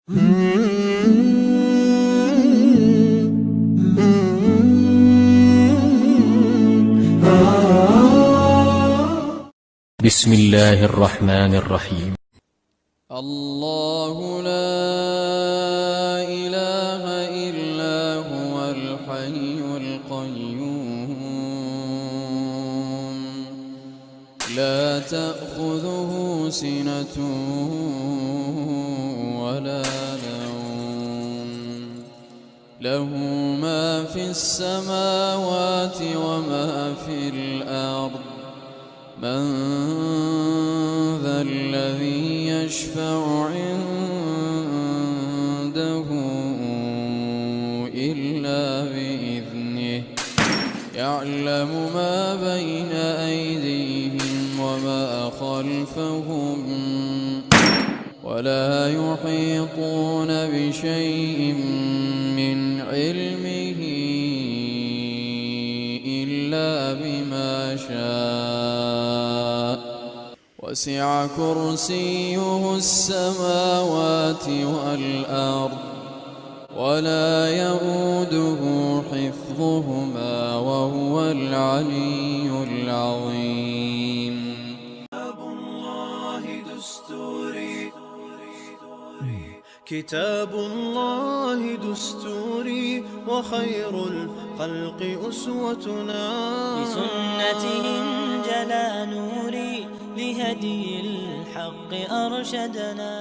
بسم الله الرحمن الرحيم. الله لا إله إلا هو الحي القيوم لا تأخذه سنة ولا نوم له ما في السماوات وما في الأرض من ذا الذي يشفع عنده إلا بإذنه يعلم ما بين أيديهم وما خلفهم ولا يحيطون بشيء من علمه إلا بما شاء وسع كرسيه السماوات والأرض ولا يئوده حفظهما وهو العلي العظيم. كتاب الله دستوري وخير الخلق أسوتنا بسنته انجلى نوري لهدي الحق أرشدنا.